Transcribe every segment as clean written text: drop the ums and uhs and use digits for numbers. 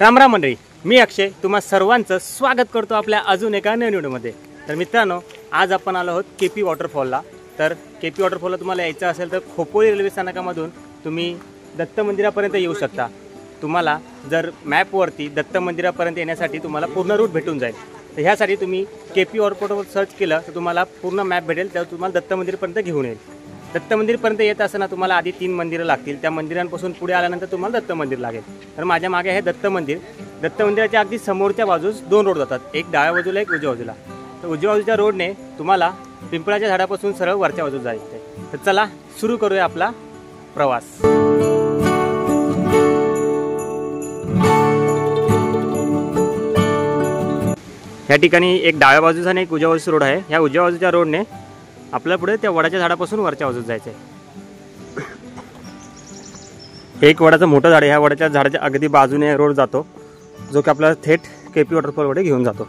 राम राम मंडळी, मी अक्षय तुम्हा सर्वांचं स्वागत करतो आपल्या अजून एका नवीन व्हिडिओमध्ये। तर मित्रांनो, आज आपण आलो आहोत केपी वॉटरफॉलला। तर केपी वॉटरफॉलला तुम्हाला यायचं असेल तर खोपोली रेल्वे स्थानकामधून तुम्ही दत्त मंदिरापर्यंत येऊ शकता। तुम्हाला जर मॅपवरती दत्त मंदिरापर्यंत येण्यासाठी तुम्हाला पूर्ण रूट भेटून जाईल। तर ह्यासाठी तुम्ही केपी वॉटरफॉल सर्च केलं तर तुम्हाला पूर्ण मॅप भेटेल, त्यावर तुम्हाला दत्त मंदिरपर्यंत घेऊन येईल। दत्त मंदिरपर्यंत येत असताना तुम्हाला आधी 3 मंदिरं लागतील, त्या मंदिरांपासून पुढे आल्यानंतर तुम्हाला दत्त मंदिर लागेल। तर माझ्या मागे आहे दत्त मंदिर। दत्त मंदिराच्या अगदी समोरच्या बाजूस 2 रोड जातात, एक डाव्या बाजूला एक उजव्या बाजूला। तर उजव्या बाजूच्या रोडने तुम्हाला पिंपळाच्या झाडापासून सरळ वरच्या बाजूला जायचं आहे। तर चला सुरू करूया आपला प्रवास। या ठिकाणी एक डाव्या बाजूचा आणि एक उजव्या बाजूचा रोड आहे। ह्या उजव्या बाजूच्या रोडने आपल्याला पुढे त्या वडाच्या झाडापासून वरच्या बाजूला जायचं आहे। एक वडाचं मोठं झाड आहे, ह्या वडाच्या झाडाच्या अगदी बाजूने रोड जातो, जो की आपल्याला थेट केपी वॉटरफॉलकडे घेऊन जातो।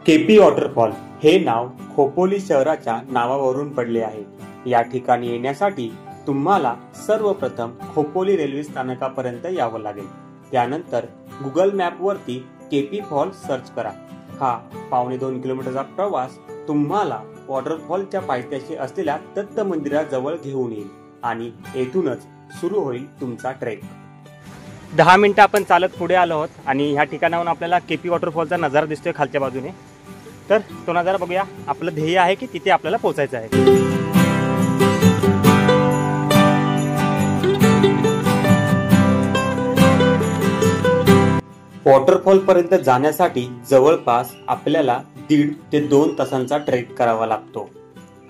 केपी वॉटरफॉल हे नाव खोपोली शहराच्या नावावरून पडले आहे। या ठिकाणी येण्यासाठी तुम्हाला सर्वप्रथम खोपोली रेल्वे स्थानकापर्यंत यावं लागेल। त्यानंतर गुगल मॅप वरती केपी फॉल सर्च करा। हा 1.25 किलोमीटरचा प्रवास तुम्हाला वॉटरफॉलच्या पायथ्याशी असलेल्या दत्त मंदिराजवळ घेऊन येईल आणि येथूनच सुरू होईल तुमचा ट्रेक। 10 मिनिटं आपण चालत पुढे आलो आहोत आणि ह्या ठिकाणाहून आपल्याला केपी वॉटरफॉलचा नजारा दिसतोय खालच्या बाजूने। तर तो नजारा बघूया। आपलं ध्येय आहे की तिथे आपल्याला पोहोचायचं आहे। वॉटरफॉल पर्यंत जाण्यासाठी जवळपास आपल्याला 1.5 ते 2 तासांचा ट्रेक करावा लागतो।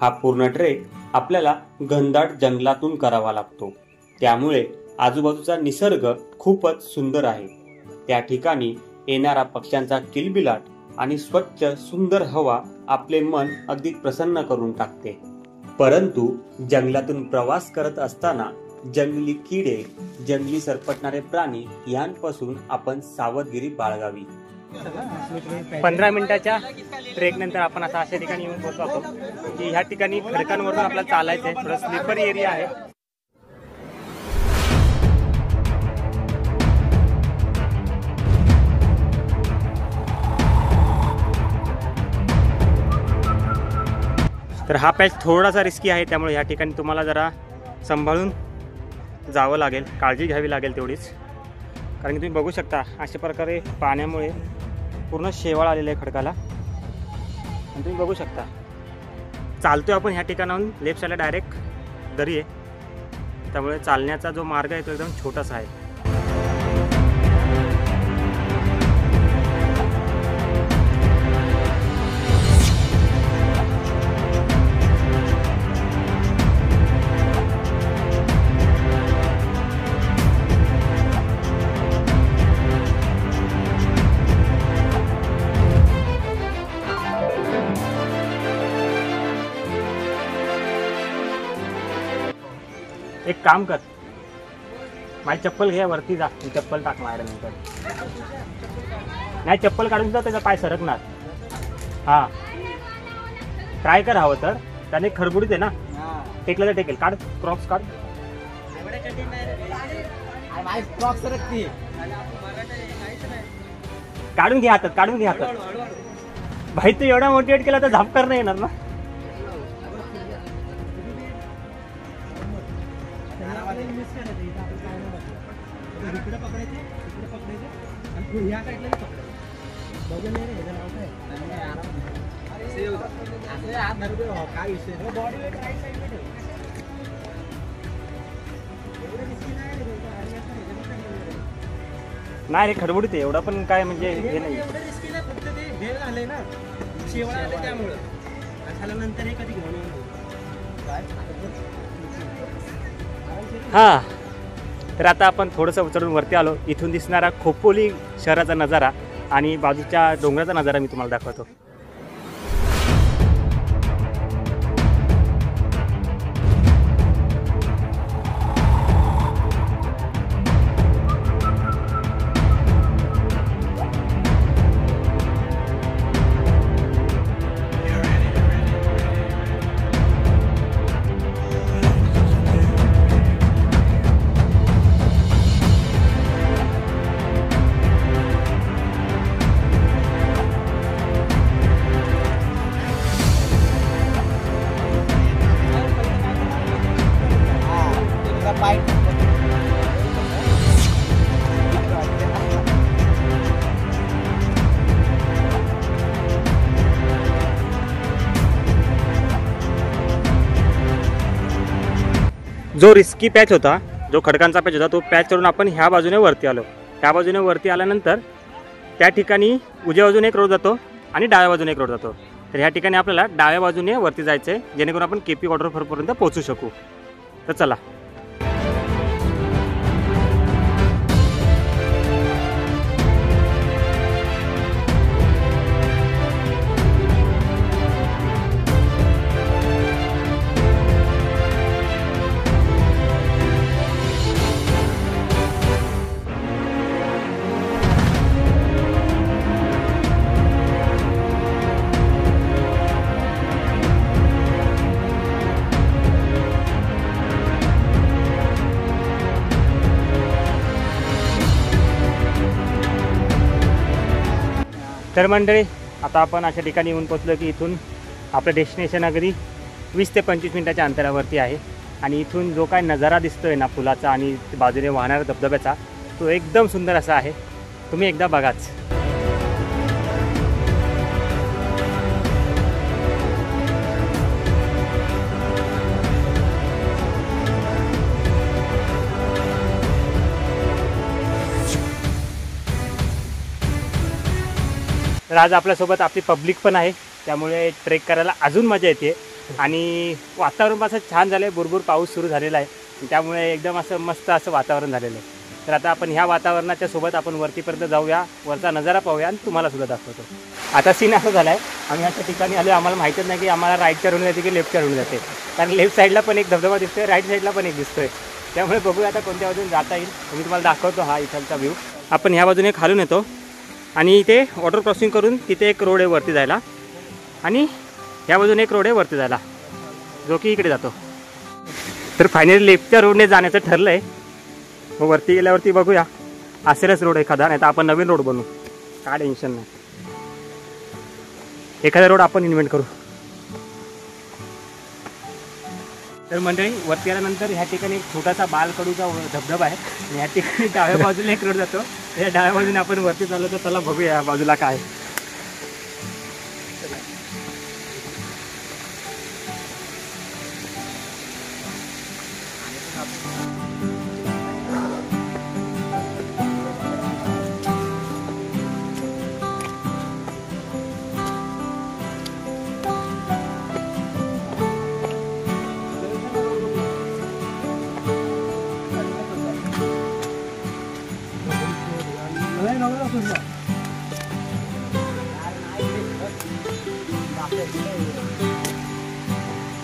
हा पूर्ण ट्रेक आपल्याला घनदाट जंगलातून करावा लागतो, त्यामुळे आजूबाजूचा निसर्ग खूपच सुंदर आहे। त्या ठिकाणी येणारा पक्ष्यांचा किलबिलाट आणि स्वच्छ सुंदर हवा आपले मन अगदी प्रसन्न करून टाकते। परंतु जंगलातून प्रवास करत असताना जंगली किडे, जंगली सरपटणारे प्राणी यांपासून आपण सावधगिरी बाळगावी। 15 मिनिटाच्या ट्रेक नंतर आपण आता अशा ठिकाणी येऊन पोहोचतो की ह्या ठिकाणी खडकांवरून आपल्याला चालायचं आहे। थोडं स्लिपर एरिया आहे। तर हा पॅच थोडासा रिस्की आहे, त्यामुळे ह्या ठिकाणी तुम्हाला जरा सांभाळून जावं लागेल, काळजी घ्यावी लागेल तेवढीच। कारण की तुम्ही बघू शकता अशा प्रकारे पाण्यामुळे पूर्ण शेवाळ आलेलं आहे खडकाला, आणि तुम्ही बघू शकता चालतोय आपण ह्या ठिकाणाहून लेफ्ट साईडला डायरेक्ट दरी आहे, त्यामुळे चालण्याचा जो मार्ग आहे तो एकदम छोटासा आहे। एक काम कर, माझी चप्पल घे, वरती जा, चप्पल टाक माझ्यानंतर। नाही, चप्पल काढून जा, त्याचा पाय सरकणार। हा, ट्राय कर हवं तर। त्याने खरबुडीत आहे ना, टेकलं तर टेकेल। काढ क्रॉक्स, काढ। काढून घे हातात, काढून घे हातात। भाई तू एवढा मोटिवेट केला तर झाप करणं येणार ना। नाही रे, खडबडीत आहे, एवढा पण काय म्हणजे हे नाही। हा, तर आता आपण थोडंसं उचलून वरती आलो। इथून दिसणारा खोपोली शहराचा नजारा आणि बाजूच्या डोंगराचा नजारा मी तुम्हाला दाखवतो। जो रिस्की पॅच होता, जो खडकांचा पॅच होता, तो पॅच करून आपण ह्या बाजूने वरती आलो. ह्या बाजूने वरती आल्यानंतर त्या ठिकाणी उजव्या बाजूने एक रोड जातो आणि डाव्या बाजूने एक रोड जातो. तर ह्या ठिकाणी आपल्याला डाव्या बाजूने वरती जायचं आहे, जेणेकरून आपण केपी वॉटरफॉलपर्यंत पोहोचू शकू. तर चला. तर मंडळी, आता आपण अशा ठिकाणी येऊन पोचलो की इथून आपलं डेस्टिनेशन अगदी 20 ते 25 मिनिटाच्या अंतरावरती आहे. आणि इथून जो काय नजारा दिसतोय ना पुलाचा आणि बाजूने वाहणाऱ्या धबधब्याचा, तो एकदम सुंदर असा आहे. तुम्ही एकदा बघाच. तर आज आपल्यासोबत आपली पब्लिक पण आहे, त्यामुळे ट्रेक करायला अजून मजा येते. आणि वातावरण असं छान झालं आहे, भुरभुर पाऊस सुरू झालेला आहे, त्यामुळे एकदम असं मस्त असं वातावरण झालेलं आहे. तर आता आपण ह्या वातावरणाच्या सोबत आपण वरतीपर्यंत जाऊया, वरचा नजारा पाहूया आणि तुम्हालासुद्धा दाखवतो. आता सीन असं झाला आहे, आम्ही अशा ठिकाणी आलो, आम्हाला माहीतच नाही की आम्हाला राईटच्या रोडून जाते की लेफ्टच्या रोडून जाते. कारण लेफ्ट साईडला पण एक धबधबा दिसतोय, राईट साईडला पण एक दिसतोय. त्यामुळे बघूया आता कोणत्या बाजून जाता येईल. मी तुम्हाला दाखवतो हा इथलचा व्ह्यू. आपण ह्या बाजूने खालून येतो आणि इथे वॉटर क्रॉसिंग करून तिथे एक रोड आहे वरती जायला, आणि ह्या बाजूने एक रोड आहे वरती जायला, जो की इकडे जातो. तर फायनली लेफ्टच्या रोडने जाण्याचं ठरलं आहे. मग वरती गेल्यावरती बघूया असेलच रोड एखादा, नाही तर आपण नवीन रोड बनवू, काय टेन्शन नाही. एखादा रोड आपण इन्व्हेंट करू. तर मंडळी, वरती आल्यानंतर ह्या ठिकाणी एक छोटासा बालकडूचा धबधबा आहे. आणि ह्या ठिकाणी डाव्या बाजूला एक रोड जातो. त्या डाव्या बाजूने आपण वरती चाललो, तर चला बघूया या बाजूला काय.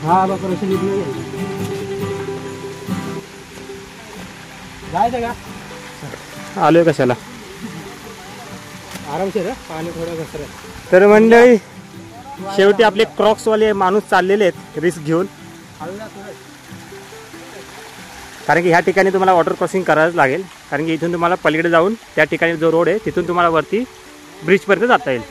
हा बाबा, जायचं का? आलोय कशाला, आरामशीर पाणी थोडं घसर. तर मंडळी, शेवटी आपले क्रॉक्सवाले माणूस चाललेले आहेत रिस्क घेऊन, कारण की ह्या ठिकाणी तुम्हाला वॉटर क्रॉसिंग करायलाच लागेल. कारण की इथून तुम्हाला पलीकडे जाऊन त्या ठिकाणी जो रोड आहे तिथून तुम्हाला वरती ब्रिजपर्यंत जाता येईल.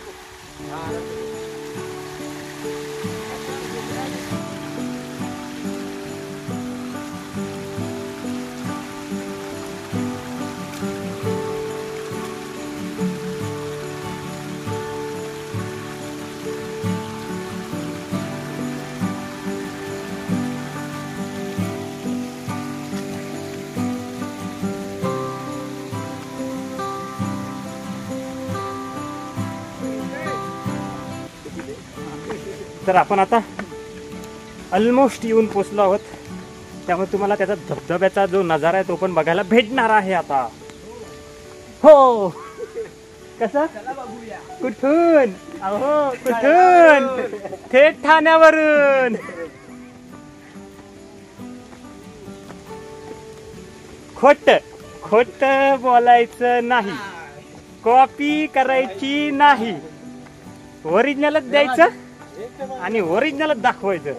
तर आपण आता ऑलमोस्ट येऊन पोचलो आहोत, त्यामुळे तुम्हाला त्याचा धबधब्याचा जो नजारा आहे तो पण बघायला भेटणार आहे आता. हो, कसं, कुठून, अहो कुठून, थेट ठाण्यावरून. खोट खोट बोलायचं नाही, कॉपी करायची नाही, ओरिजिनलच द्यायचं आणि ओरिजिनलच दाखवायचं.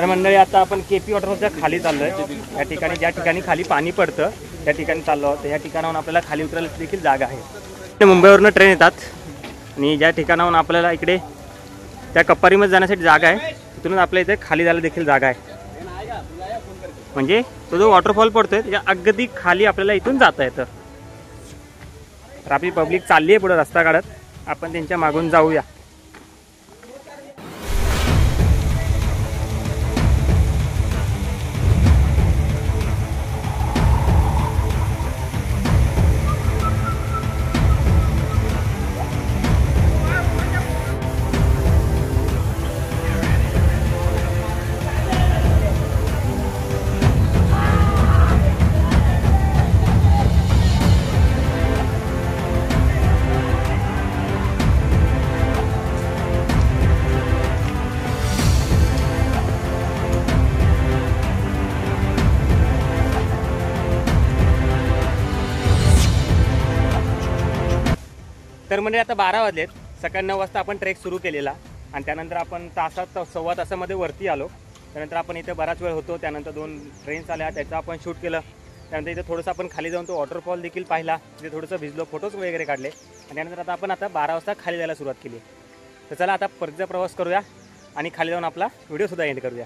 तर मंडळी आता आपण केपी वॉटरफॉलच्या खाली चाललोय. या ठिकाणी ज्या ठिकाणी खाली पाणी पडतं त्या ठिकाणी चाललो आहोत. या ठिकाणाहून आपल्याला खाली उतरायला देखील जागा आहे. मुंबईवरून ट्रेन येतात आणि ज्या ठिकाणाहून आपल्याला इकडे त्या कप्पारीमध्ये जाण्यासाठी जागा आहे तिथूनच आपल्या इथे खाली जायला देखील जागा आहे. म्हणजे तो जो वॉटरफॉल पडतोय त्याच्या अगदी खाली आपल्याला इथून जाता येतं. तर आपली पब्लिक चालली आहे पुढे रस्ता काढत. आपण त्यांच्या मागून जाऊया. तर म्हणजे आता 12 वाजलेत. सकाळी 9 वाजता आपण ट्रेक सुरू केलेला आणि त्यानंतर आपण सव्वा तासामध्ये वरती आलो. त्यानंतर आपण इथे बराच वेळ होतो. त्यानंतर 2 ट्रेन्स आल्या त्याचं आपण शूट केलं. त्यानंतर इथे थोडंसं आपण खाली जाऊन तो वॉटरफॉल देखील पाहिला. तिथे थोडंसं भिजलो, फोटोज वगैरे काढले आणि त्यानंतर आपण 12 वाजता खाली जायला सुरुवात केली. तर चला आता परतचा प्रवास करूया आणि खाली जाऊन आपला व्हिडिओसुद्धा एंड करूया.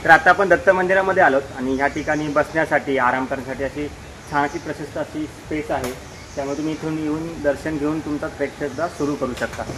तर आता आपण दत्त मंदिरामध्ये आलोत आणि ह्या ठिकाणी बसण्यासाठी आराम करण्यासाठी अशी छान अशी प्रशस्त अशी स्पेस आहे. त्यामुळे तुम्ही इथून येऊन दर्शन घेऊन तुमचा ट्रेक सुद्धा सुरू करू शकता.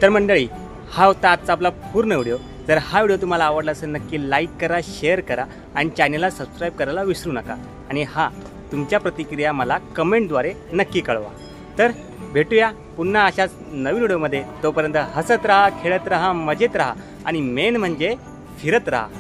तर मंडळी हा होता आजचा आपला पूर्ण व्हिडिओ. जर हा व्हिडिओ तुम्हाला आवडला असेल नक्की लाईक करा, शेअर करा आणि चॅनलला सबस्क्राईब करायला विसरू नका. आणि तुमच्या प्रतिक्रिया मला कमेंटद्वारे नक्की कळवा. तर भेटूया पुन्हा अशाच नवीन व्हिडिओमध्ये. तोपर्यंत हसत राहा, खेळत राहा, मजेत राहा आणि मेन म्हणजे फिरत राहा.